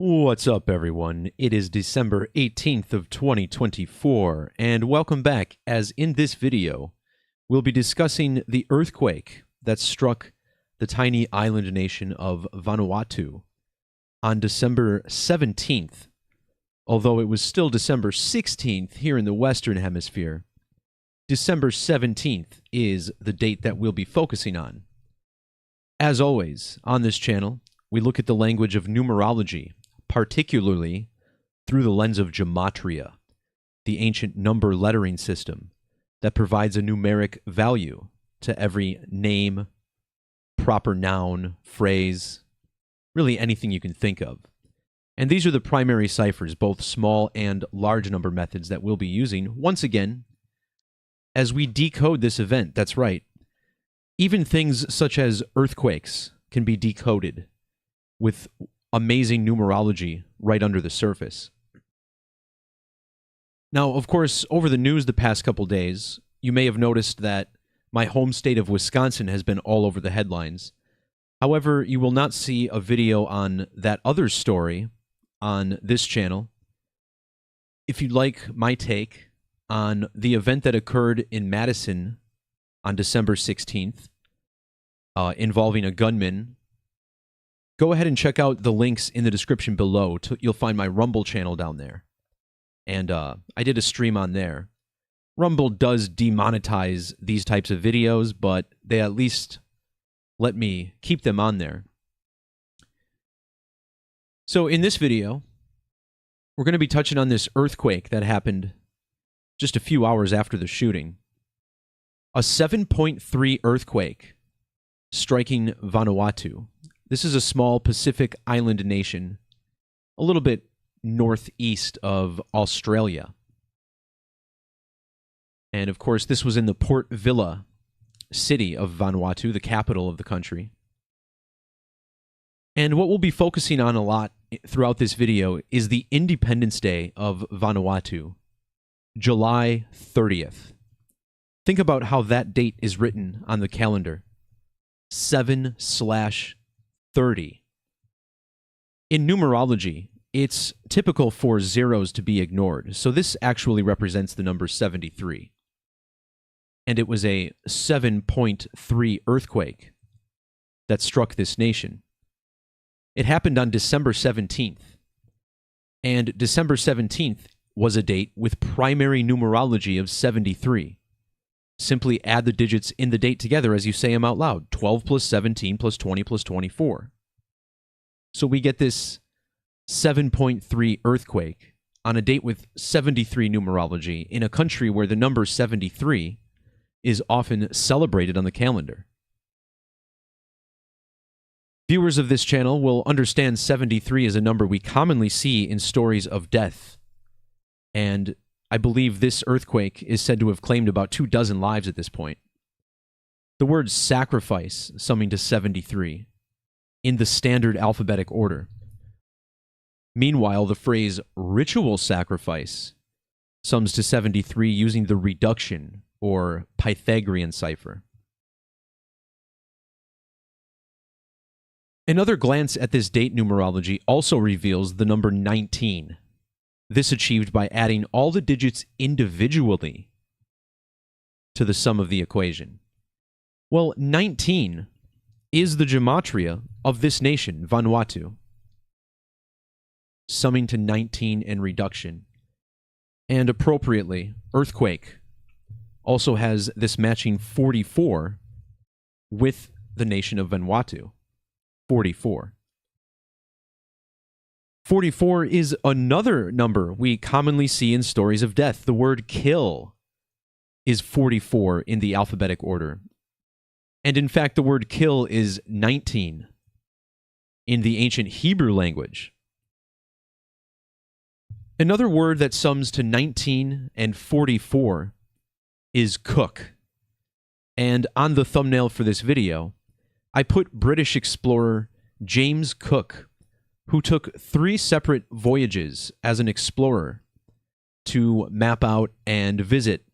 What's up, everyone? It is December 18th of 2024, and welcome back, as in this video, we'll be discussing the earthquake that struck the tiny island nation of Vanuatu on December 17th, although it was still December 16th here in the Western Hemisphere. December 17th is the date that we'll be focusing on. As always, on this channel, we look at the language of numerology, particularly through the lens of Gematria, the ancient number lettering system that provides a numeric value to every name, proper noun, phrase, really anything you can think of. And these are the primary ciphers, both small and large number methods that we'll be using, once again, as we decode this event. That's right. Even things such as earthquakes can be decoded with amazing numerology right under the surface. Now, of course, over the news the past couple days, you may have noticed that my home state of Wisconsin has been all over the headlines. However, you will not see a video on that other story on this channel. If you'd like my take on the event that occurred in Madison on December 16th, involving a gunman, go ahead and check out the links in the description below. You'll find my Rumble channel down there. And I did a stream on there. Rumble does demonetize these types of videos, but they at least let me keep them on there. So in this video, we're going to be touching on this earthquake that happened just a few hours after the shooting. A 7.3 earthquake striking Vanuatu. This is a small Pacific island nation, a little bit northeast of Australia. And of course, this was in the Port Vila city of Vanuatu, the capital of the country. And what we'll be focusing on a lot throughout this video is the Independence Day of Vanuatu, July 30th. Think about how that date is written on the calendar. 7/30. In numerology, it's typical for zeros to be ignored, so this actually represents the number 73. And it was a 7.3 earthquake that struck this nation. It happened on December 17th, and December 17th was a date with primary numerology of 73. Simply add the digits in the date together as you say them out loud. 12 plus 17 plus 20 plus 24. So we get this 7.3 earthquake on a date with 73 numerology in a country where the number 73 is often celebrated on the calendar. Viewers of this channel will understand 73 is a number we commonly see in stories of death. And I believe this earthquake is said to have claimed about 24 lives at this point. The word sacrifice summing to 73 in the standard alphabetic order. Meanwhile, the phrase ritual sacrifice sums to 73 using the reduction or Pythagorean cipher. Another glance at this date numerology also reveals the number 19. This achieved by adding all the digits individually to the sum of the equation. Well, 19 is the gematria of this nation, Vanuatu, summing to 19 and reduction. And appropriately, earthquake also has this matching 44 with the nation of Vanuatu. 44. 44 is another number we commonly see in stories of death. The word kill is 44 in the alphabetic order. And in fact, the word kill is 19 in the ancient Hebrew language. Another word that sums to 19 and 44 is cook. And on the thumbnail for this video, I put British explorer James Cook, who took 3 separate voyages as an explorer to map out and visit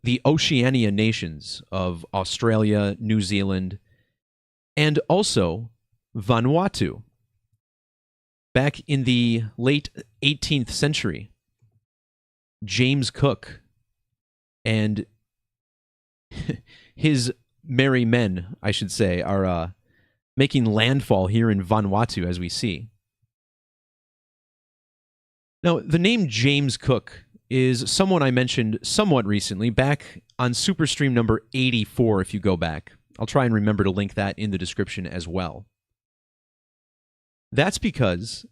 the Oceania nations of Australia, New Zealand, and also Vanuatu. back in the late 18th century, James Cook and his merry men, I should say, are making landfall here in Vanuatu, as we see. Now, the name James Cook is someone I mentioned somewhat recently, back on Superstream number 84, if you go back. I'll try and remember to link that in the description as well. That's because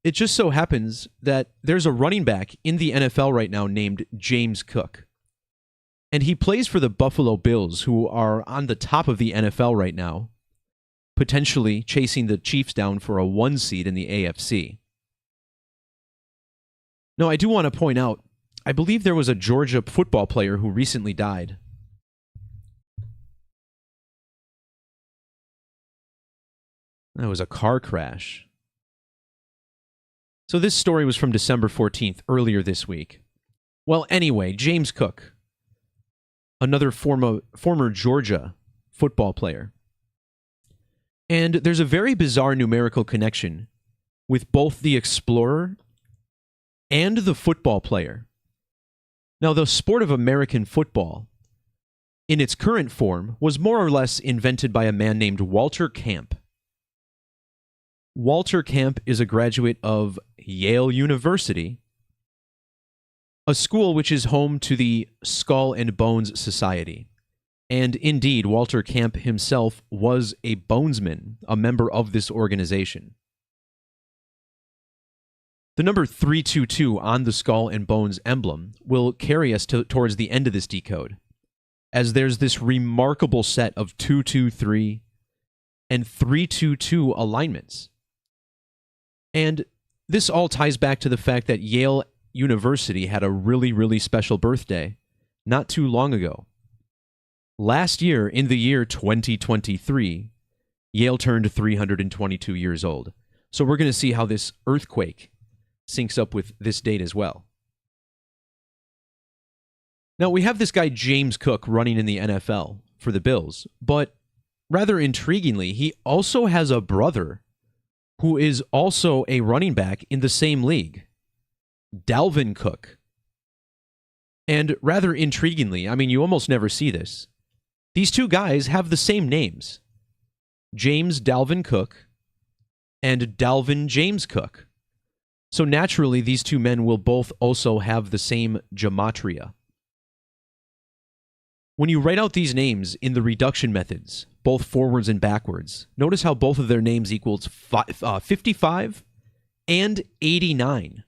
it just so happens that there's a running back in the NFL right now named James Cook. And he plays for the Buffalo Bills, who are on the top of the NFL right now, potentially chasing the Chiefs down for a 1 seed in the AFC. Now, I do want to point out, I believe there was a Georgia football player who recently died. That was a car crash. So this story was from December 14th, earlier this week. Well, anyway, James Cook, another former Georgia football player. And there's a very bizarre numerical connection with both the explorer and the football player. Now, the sport of American football, in its current form, was more or less invented by a man named Walter Camp. Walter Camp is a graduate of Yale University, a school which is home to the Skull and Bones Society. And indeed, Walter Camp himself was a bonesman, a member of this organization. The number 322 on the Skull and Bones emblem will carry us towards the end of this decode, as there's this remarkable set of 223 and 322 alignments. And this all ties back to the fact that Yale University had a really, really special birthday not too long ago. Last year, in the year 2023, Yale turned 322 years old. So we're going to see how this earthquake syncs up with this date as well. Now, we have this guy James Cook running in the NFL for the Bills, but rather intriguingly, he also has a brother who is also a running back in the same league, Dalvin Cook. And rather intriguingly, I mean, you almost never see this, these two guys have the same names, James Dalvin Cook and Dalvin James Cook. So naturally, these two men will both also have the same Gematria. When you write out these names in the reduction methods, both forwards and backwards, notice how both of their names equals 55 and 89.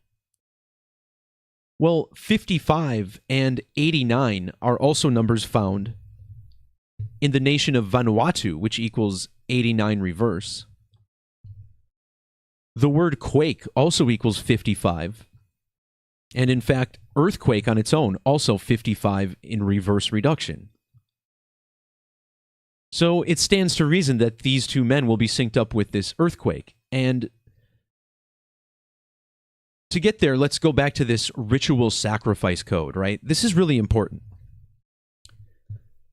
Well, 55 and 89 are also numbers found in the nation of Vanuatu, which equals 89 reverse. The word quake also equals 55. And in fact, earthquake on its own, also 55 in reverse reduction. So it stands to reason that these two men will be synced up with this earthquake. And to get there, let's go back to this ritual sacrifice code, right? This is really important.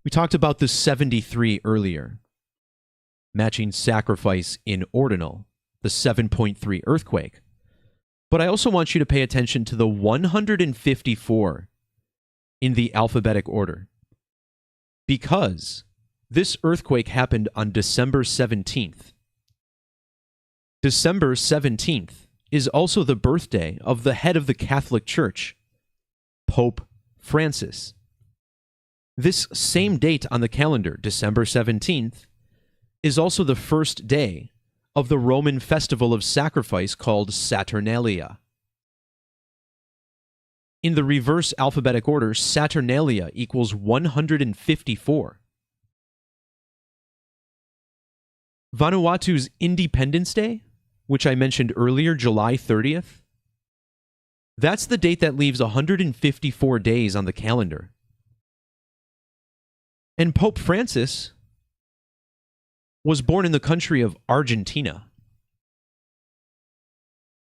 We talked about the 73 earlier, matching sacrifice in ordinal, the 7.3 earthquake. But I also want you to pay attention to the 154 in the alphabetic order, because this earthquake happened on December 17th. December 17th is also the birthday of the head of the Catholic Church, Pope Francis. This same date on the calendar, December 17th, is also the first day of the Roman festival of sacrifice called Saturnalia. In the reverse alphabetic order, Saturnalia equals 154. Vanuatu's Independence Day, which I mentioned earlier, July 30th, that's the date that leaves 154 days on the calendar. And Pope Francis was born in the country of Argentina.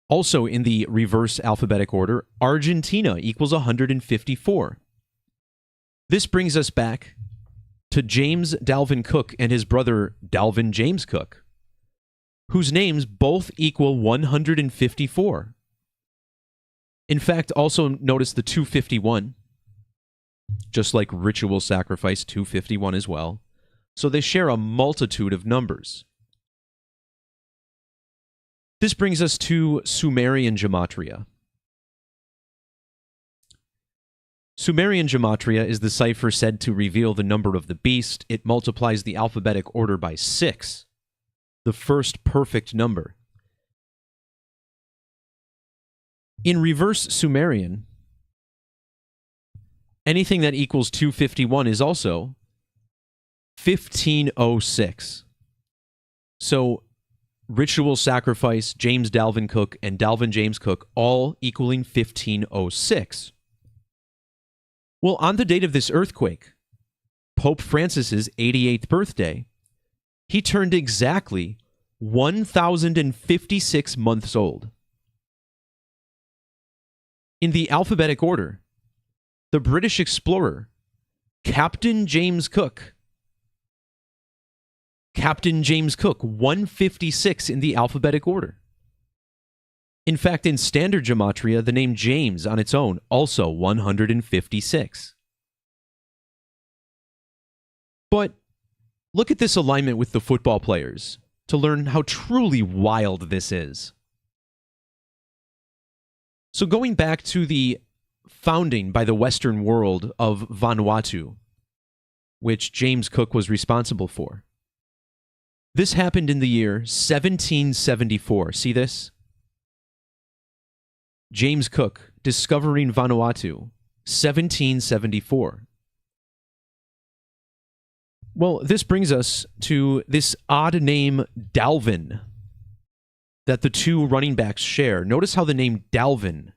Also in the reverse alphabetic order, Argentina equals 154. This brings us back to James Dalvin Cook and his brother Dalvin James Cook, whose names both equal 154. In fact, also notice the 251, just like ritual sacrifice 251 as well. So they share a multitude of numbers. This brings us to Sumerian Gematria. Sumerian Gematria is the cipher said to reveal the number of the beast. It multiplies the alphabetic order by 6, the first perfect number. In reverse Sumerian, anything that equals 251 is also 1506. So ritual sacrifice, James Dalvin Cook, and Dalvin James Cook all equaling 1506. Well, on the date of this earthquake, Pope Francis's 88th birthday, he turned exactly 1,056 months old. In the alphabetic order, the British explorer, Captain James Cook, 156 in the alphabetic order. In fact, in standard gematria, the name James on its own, also 156. But look at this alignment with the football players to learn how truly wild this is. So going back to the founding by the Western world of Vanuatu, which James Cook was responsible for, this happened in the year 1774. See this? James Cook, discovering Vanuatu, 1774. Well, this brings us to this odd name, Dalvin, that the two running backs share. Notice how the name Dalvin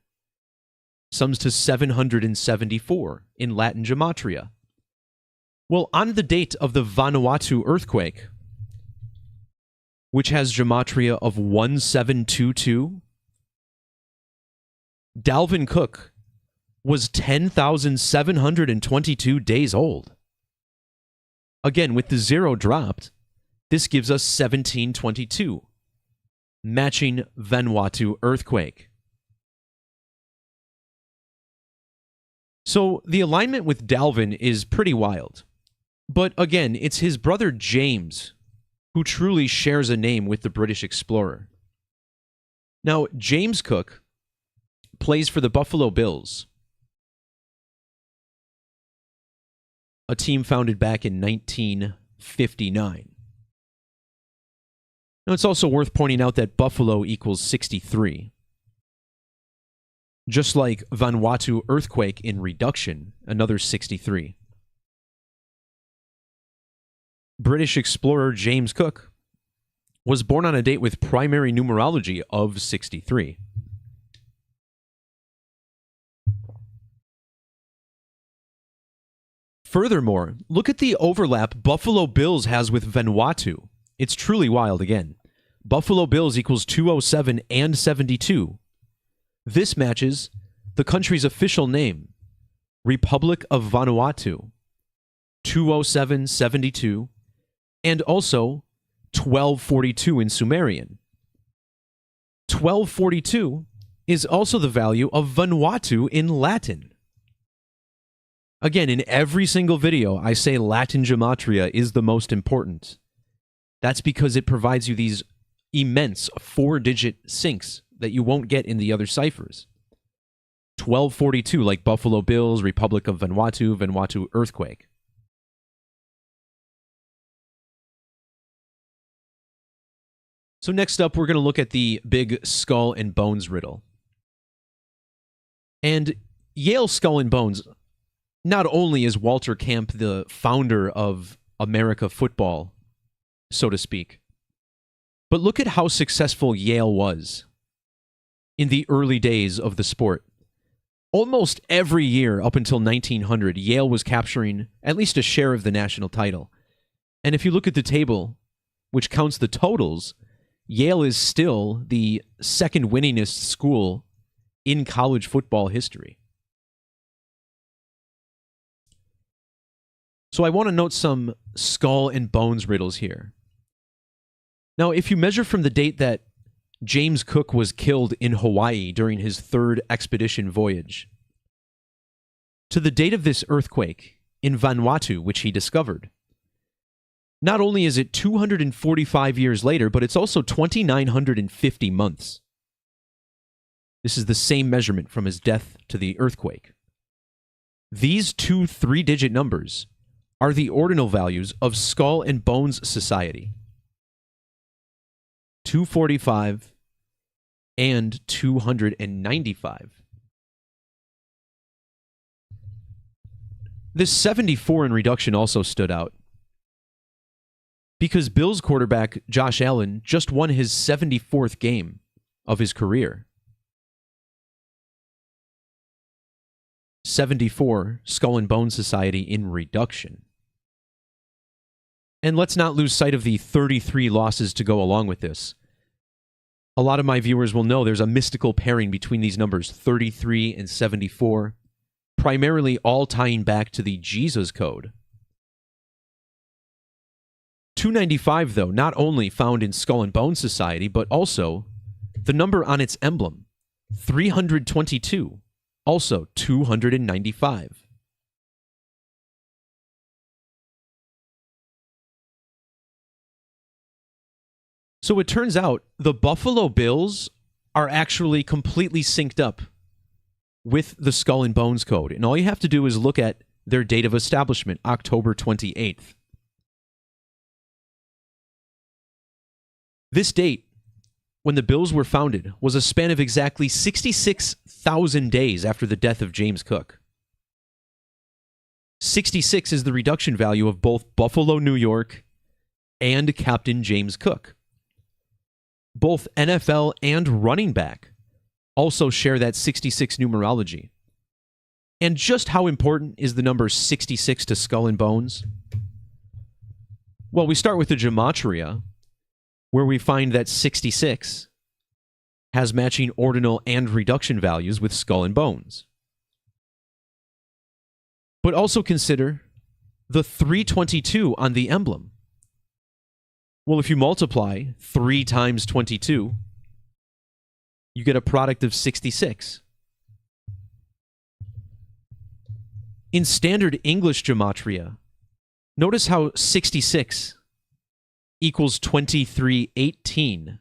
sums to 774 in Latin gematria. Well, on the date of the Vanuatu earthquake, which has gematria of 1722, Dalvin Cook was 10,722 days old. Again, with the 0 dropped, this gives us 1722, matching Vanuatu earthquake. So the alignment with Dalvin is pretty wild. But again, it's his brother James who truly shares a name with the British explorer. Now, James Cook plays for the Buffalo Bills, a team founded back in 1959. Now, it's also worth pointing out that Buffalo equals 63. Just like Vanuatu earthquake in reduction, another 63. British explorer James Cook was born on a date with primary numerology of 63. Furthermore, look at the overlap Buffalo Bills has with Vanuatu. It's truly wild again. Buffalo Bills equals 207 and 72. This matches the country's official name, Republic of Vanuatu, 207, 72, and also 1242 in Sumerian. 1242 is also the value of Vanuatu in Latin. Again, in every single video, I say Latin gematria is the most important. That's because it provides you these immense 4-digit synchs that you won't get in the other ciphers. 1242, like Buffalo Bills, Republic of Vanuatu, Vanuatu earthquake. So next up, we're going to look at the big skull and bones riddle. And Yale Skull and Bones, not only is Walter Camp the founder of America football, so to speak, but look at how successful Yale was in the early days of the sport. Almost every year up until 1900, Yale was capturing at least a share of the national title. And if you look at the table, which counts the totals, Yale is still the second winningest school in college football history. So I want to note some skull and bones riddles here. Now, if you measure from the date that James Cook was killed in Hawaii during his third expedition voyage to the date of this earthquake in Vanuatu, which he discovered, not only is it 245 years later, but it's also 2,950 months. This is the same measurement from his death to the earthquake. These two 3-digit numbers are the ordinal values of Skull and Bones Society. 245 and 295. This 74 in reduction also stood out because Bills quarterback Josh Allen just won his 74th game of his career. 74 Skull and Bone Society in reduction. And let's not lose sight of the 33 losses to go along with this. A lot of my viewers will know there's a mystical pairing between these numbers, 33 and 74, primarily all tying back to the Jesus code. 295, though, not only found in Skull and Bone Society, but also the number on its emblem, 322, also 295. So it turns out the Buffalo Bills are actually completely synced up with the Skull and Bones code. And all you have to do is look at their date of establishment, October 28th. This date, when the Bills were founded, was a span of exactly 66,000 days after the death of James Cook. 66 is the reduction value of both Buffalo, New York, and Captain James Cook. Both NFL and running back also share that 66 numerology. And just how important is the number 66 to Skull and Bones? Well, we start with the Gematria, where we find that 66 has matching ordinal and reduction values with Skull and Bones. But also consider the 322 on the emblem. Well, if you multiply 3 times 22, you get a product of 66. In standard English gematria, notice how 66 equals 2318.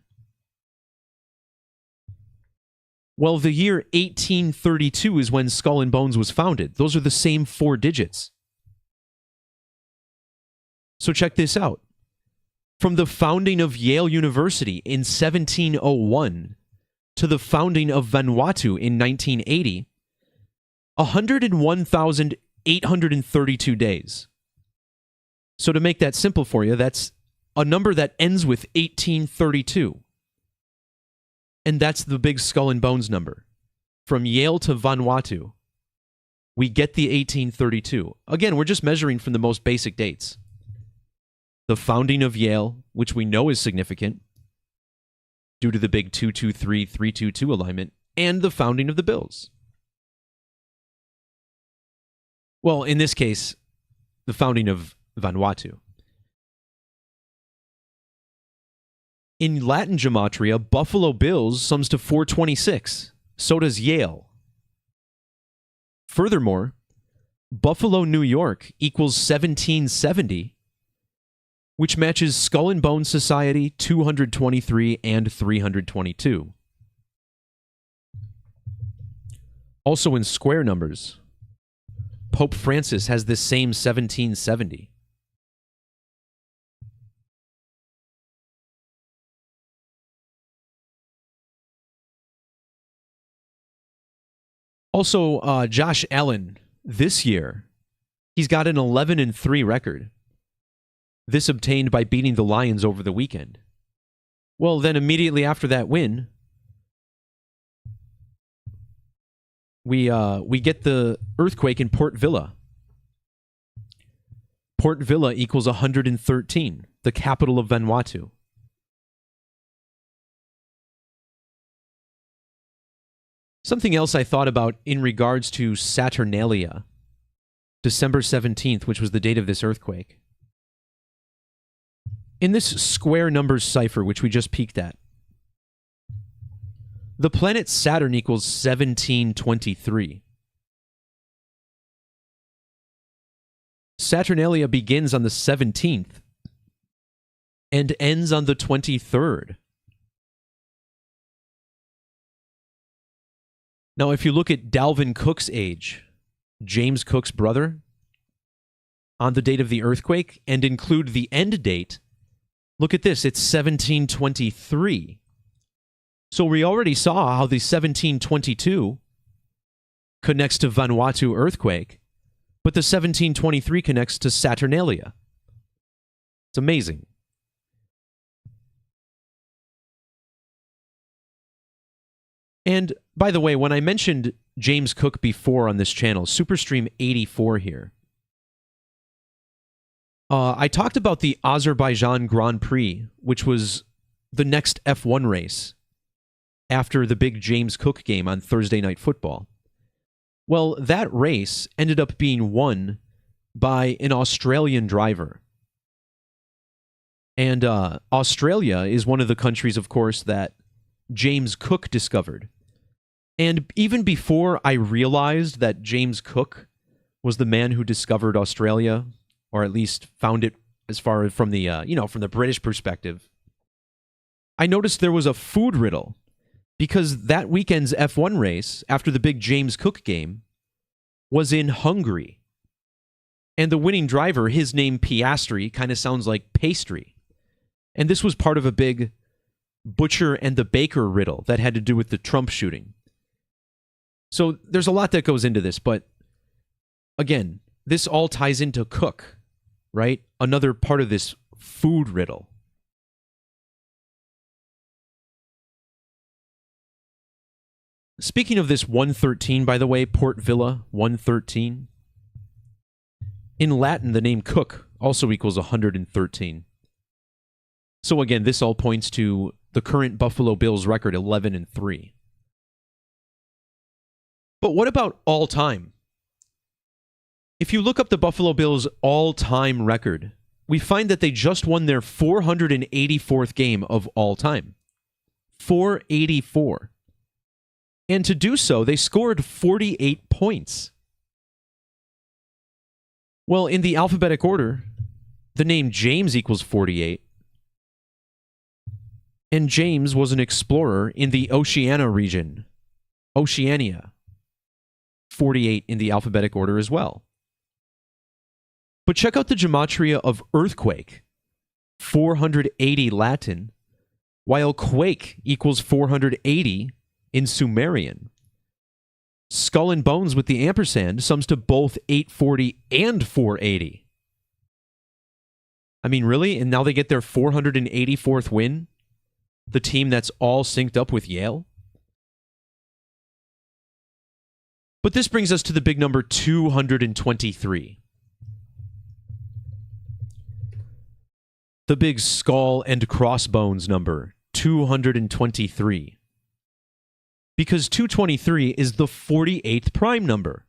Well, the year 1832 is when Skull and Bones was founded. Those are the same 4 digits. So check this out. From the founding of Yale University in 1701 to the founding of Vanuatu in 1980, 101,832 days. So to make that simple for you, that's a number that ends with 1832. And that's the big Skull and Bones number. From Yale to Vanuatu, we get the 1832. Again, we're just measuring from the most basic dates. The founding of Yale, which we know is significant due to the big 223-322 alignment, and the founding of the Bills. Well, in this case, the founding of Vanuatu. In Latin gematria, Buffalo Bills sums to 426. So does Yale. Furthermore, Buffalo, New York equals 1770, which matches Skull and Bone Society 223 and 322. Also in square numbers, Pope Francis has this same 1770. Also, Josh Allen, this year, he's got an 11-3 record. This obtained by beating the Lions over the weekend. Well, then immediately after that win, we get the earthquake in Port Vila. Port Vila equals 113, the capital of Vanuatu. Something else I thought about in regards to Saturnalia, December 17th, which was the date of this earthquake. In this square numbers cipher, which we just peeked at, the planet Saturn equals 1723. Saturnalia begins on the 17th and ends on the 23rd. Now, if you look at Dalvin Cook's age, James Cook's brother, on the date of the earthquake, and include the end date, look at this, it's 1723. So we already saw how the 1722 connects to Vanuatu earthquake, but the 1723 connects to Saturnalia. It's amazing. And by the way, when I mentioned James Cook before on this channel, Superstream 84 here, I talked about the Azerbaijan Grand Prix, which was the next F1 race after the big James Cook game on Thursday Night Football. Well, that race ended up being won by an Australian driver. And Australia is one of the countries, of course, that James Cook discovered. And even before I realized that James Cook was the man who discovered Australia, or at least found it as far as from the, from the British perspective, I noticed there was a food riddle, because that weekend's F1 race, after the big James Cook game, was in Hungary. And the winning driver, his name Piastri, kind of sounds like pastry. And this was part of a big butcher and the baker riddle that had to do with the Trump shooting. So there's a lot that goes into this, but again, this all ties into Cook, right? Another part of this food riddle. Speaking of this 113, by the way, Port Vila 113, in Latin, the name Cook also equals 113. So again, this all points to the current Buffalo Bills record, 11-3. But what about all time? If you look up the Buffalo Bills' all-time record, we find that they just won their 484th game of all time. 484. And to do so, they scored 48 points. Well, in the alphabetic order, the name James equals 48. And James was an explorer in the Oceania region. Oceania. 48 in the alphabetic order as well. But check out the gematria of earthquake. 480 Latin, while quake equals 480 in Sumerian. Skull and bones with the ampersand sums to both 840 and 480. I mean, really? And now they get their 484th win? The team that's all synced up with Yale? But this brings us to the big number 223. The big skull and crossbones number, 223. Because 223 is the 48th prime number.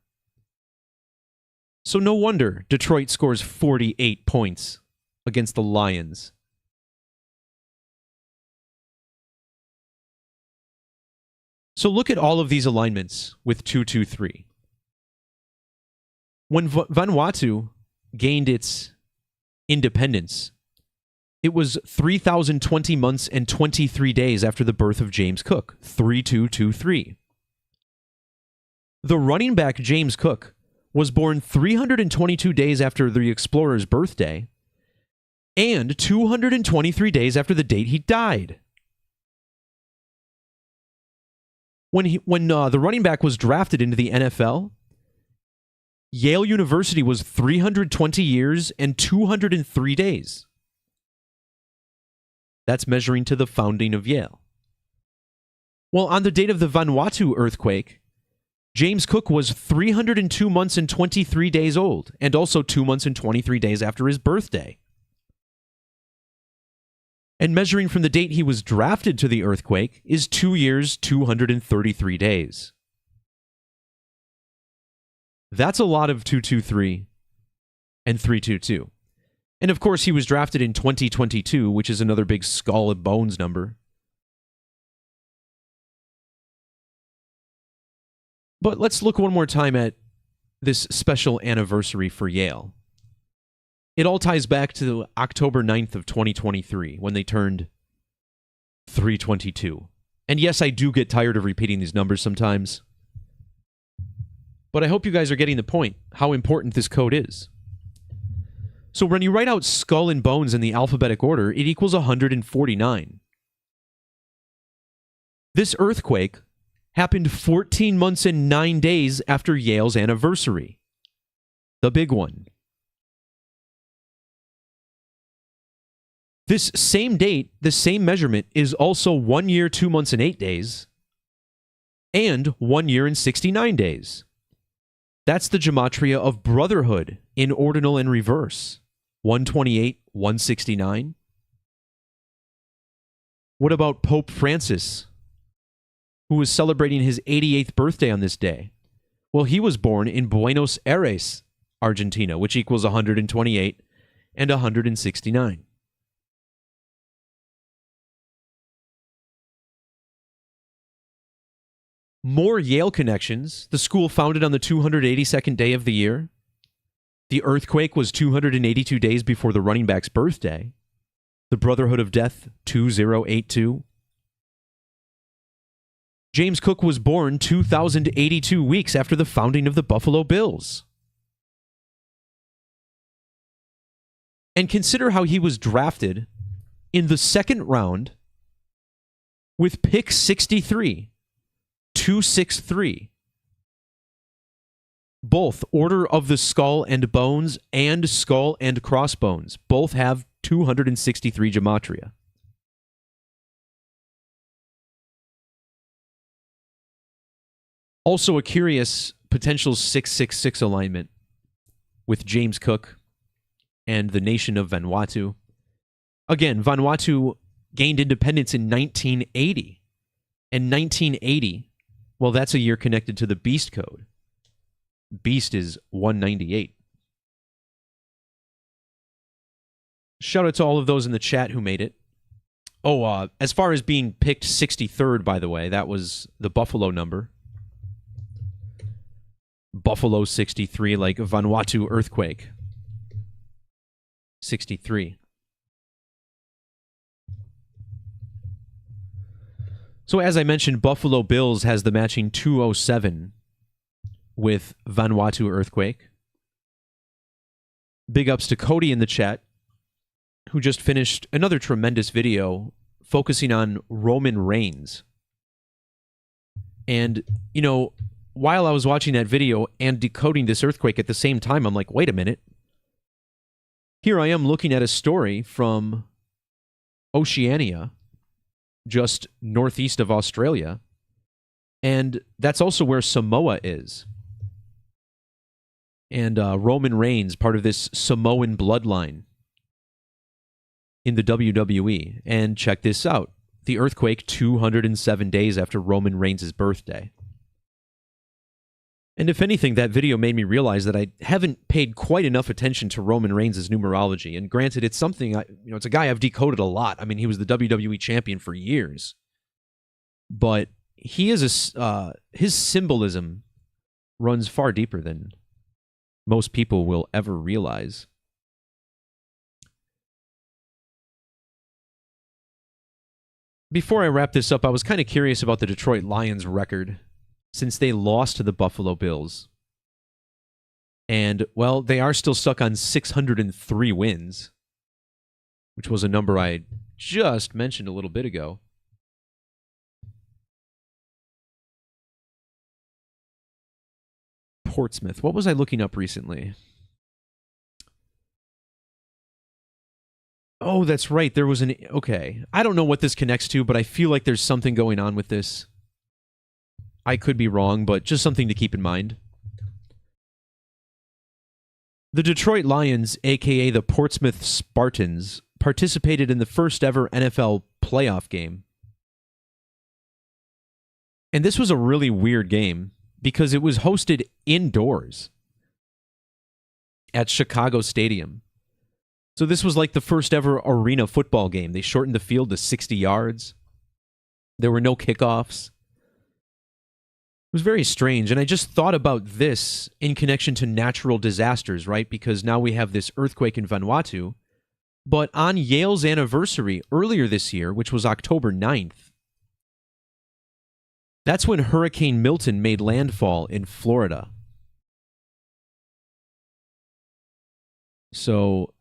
So no wonder Detroit scores 48 points against the Lions. So look at all of these alignments with 223. When Vanuatu gained its independence, it was 3,020 months and 23 days after the birth of James Cook, 3223. The running back James Cook was born 322 days after the explorer's birthday and 223 days after the date he died. When the running back was drafted into the NFL, Yale University was 320 years and 203 days. That's measuring to the founding of Yale. Well, on the date of the Vanuatu earthquake, James Cook was 302 months and 23 days old, and also 2 months and 23 days after his birthday. And measuring from the date he was drafted to the earthquake is 2 years, 233 days. That's a lot of 223 and 322. And of course, he was drafted in 2022, which is another big skull and bones number. But let's look one more time at this special anniversary for Yale. It all ties back to October 9th of 2023, when they turned 322. And yes, I do get tired of repeating these numbers sometimes. But I hope you guys are getting the point, how important this code is. So when you write out skull and bones in the alphabetic order, it equals 149. This earthquake happened 14 months and 9 days after Yale's anniversary. The big one. This same date, the same measurement, is also 1 year, 2 months, and 8 days, and 1 year and 69 days. That's the Gematria of brotherhood in ordinal and reverse. 128, 169. What about Pope Francis, who was celebrating his 88th birthday on this day? Well, he was born in Buenos Aires, Argentina, which equals 128 and 169. More Yale connections. The school founded on the 282nd day of the year. The earthquake was 282 days before the running back's birthday. The Brotherhood of Death, 2082. James Cook was born 2,082 weeks after the founding of the Buffalo Bills. And consider how he was drafted in the second round with pick 63. 263. Both Order of the Skull and Bones and Skull and Crossbones both have 263 Gematria. Also a curious potential 666 alignment with James Cook and the nation of Vanuatu. Again, Vanuatu gained independence in 1980. And 1980, well, that's a year connected to the Beast Code. Beast is 198. Shout out to all of those in the chat who made it. Oh, as far as being picked 63rd, by the way, that was the Buffalo number. Buffalo 63, like Vanuatu earthquake. 63. So as I mentioned, Buffalo Bills has the matching 207 with Vanuatu earthquake. Big ups to Cody in the chat, who just finished another tremendous video focusing on Roman reigns. And, you know, while I was watching that video and decoding this earthquake at the same time, I'm like, wait a minute. Here I am looking at a story from Oceania, just northeast of Australia, and that's also where Samoa is. And Roman Reigns, part of this Samoan bloodline in the WWE. And check this out. The earthquake 207 days after Roman Reigns' birthday. And if anything, that video made me realize that I haven't paid quite enough attention to Roman Reigns' numerology. And granted, it's something, it's a guy I've decoded a lot. I mean, he was the WWE champion for years. But he is his symbolism runs far deeper than most people will ever realize. Before I wrap this up, I was kind of curious about the Detroit Lions record, since they lost to the Buffalo Bills. And, well, they are still stuck on 603 wins, which was a number I just mentioned a little bit ago. Portsmouth. What was I looking up recently? Oh, that's right. There was an... Okay. I don't know what this connects to, but I feel like there's something going on with this. I could be wrong, but just something to keep in mind. The Detroit Lions, a.k.a. the Portsmouth Spartans, participated in the first ever NFL playoff game. And this was a really weird game because it was hosted indoors at Chicago Stadium. So this was like the first ever arena football game. They shortened the field to 60 yards. There were no kickoffs. It was very strange, and I just thought about this in connection to natural disasters, right? Because now we have this earthquake in Vanuatu, but on Yale's anniversary earlier this year, which was October 9th, that's when Hurricane Milton made landfall in Florida. So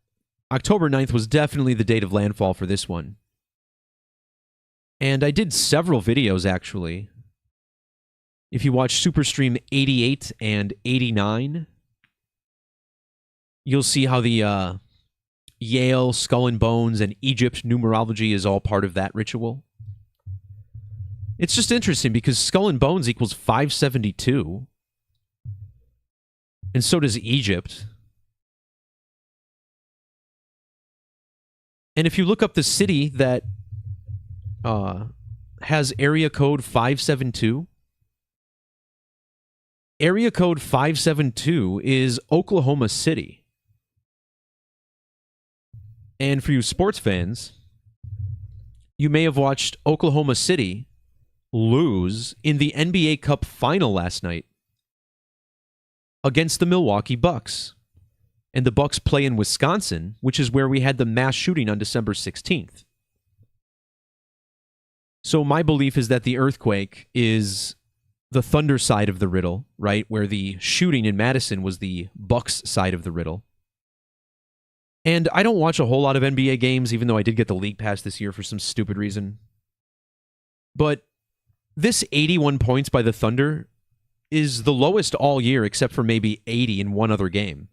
October 9th was definitely the date of landfall for this one. And I did several videos, actually. If you watch Superstream 88 and 89, you'll see how the Yale, Skull and Bones, and Egypt numerology is all part of that ritual. It's just interesting because Skull and Bones equals 572, and so does Egypt. And if you look up the city that has area code 572, area code 572 is Oklahoma City. And for you sports fans, you may have watched Oklahoma City lose in the NBA Cup final last night against the Milwaukee Bucks. And the Bucks play in Wisconsin, which is where we had the mass shooting on December 16th. So my belief is that the earthquake is the Thunder side of the riddle, right? Where the shooting in Madison was the Bucks side of the riddle. And I don't watch a whole lot of NBA games, even though I did get the league pass this year for some stupid reason. But this 81 points by the Thunder is the lowest all year, except for maybe 80 in one other game.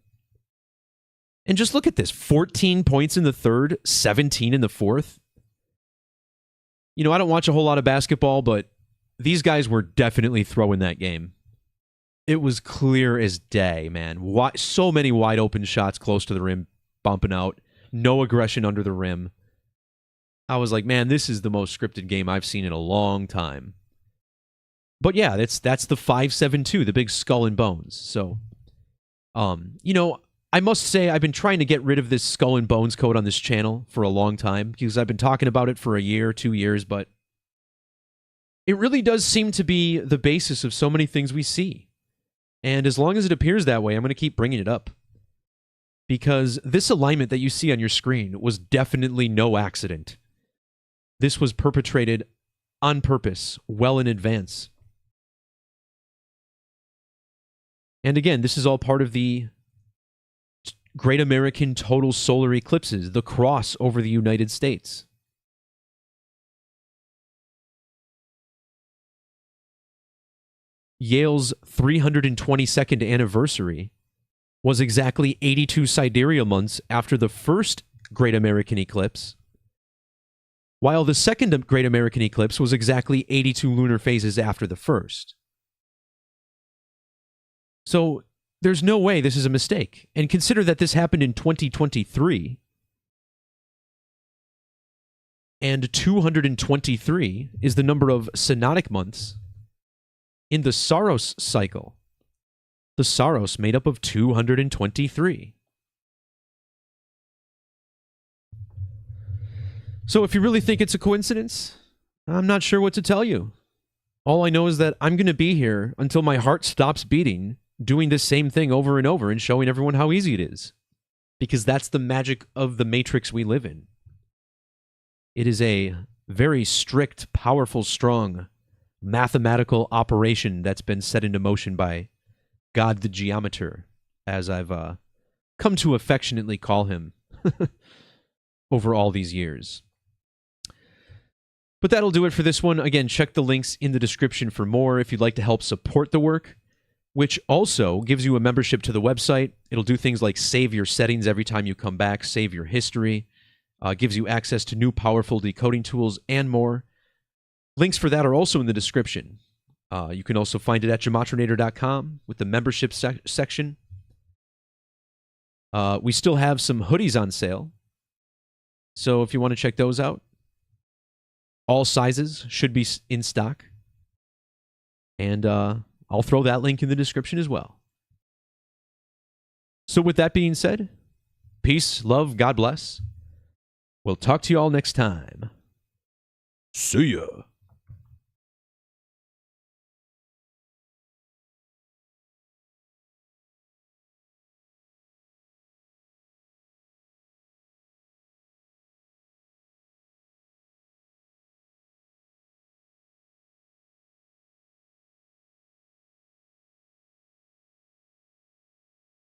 And just look at this, 14 points in the third, 17 in the fourth. You know, I don't watch a whole lot of basketball, but these guys were definitely throwing that game. It was clear as day, man. So many wide open shots close to the rim, bumping out. No aggression under the rim. I was like, man, this is the most scripted game I've seen in a long time. But yeah, that's the 572, the big Skull and Bones. So, you know, I must say I've been trying to get rid of this Skull and Bones code on this channel for a long time because I've been talking about it for a year, 2 years, but it really does seem to be the basis of so many things we see. And as long as it appears that way, I'm going to keep bringing it up. Because this alignment that you see on your screen was definitely no accident. This was perpetrated on purpose, well in advance. And again, this is all part of the Great American Total Solar Eclipses, the cross over the United States. Yale's 322nd anniversary was exactly 82 sidereal months after the first Great American Eclipse, while the second Great American Eclipse was exactly 82 lunar phases after the first. So there's no way this is a mistake. And consider that this happened in 2023, and 223 is the number of synodic months in the Saros cycle. The Saros made up of 223. So if you really think it's a coincidence, I'm not sure what to tell you. All I know is that I'm going to be here until my heart stops beating, doing this same thing over and over and showing everyone how easy it is. Because that's the magic of the matrix we live in. It is a very strict, powerful, strong mathematical operation that's been set into motion by God the Geometer, as I've come to affectionately call him over all these years. But that'll do it for this one. Again, check the links in the description for more if you'd like to help support the work, which also gives you a membership to the website. It'll do things like save your settings every time you come back, save your history, gives you access to new powerful decoding tools, and more. Links for that are also in the description. You can also find it at gematrinator.com with the membership section. We still have some hoodies on sale, so if you want to check those out, all sizes should be in stock. And I'll throw that link in the description as well. So with that being said, Peace, love, God bless. We'll talk to you all next time. See ya.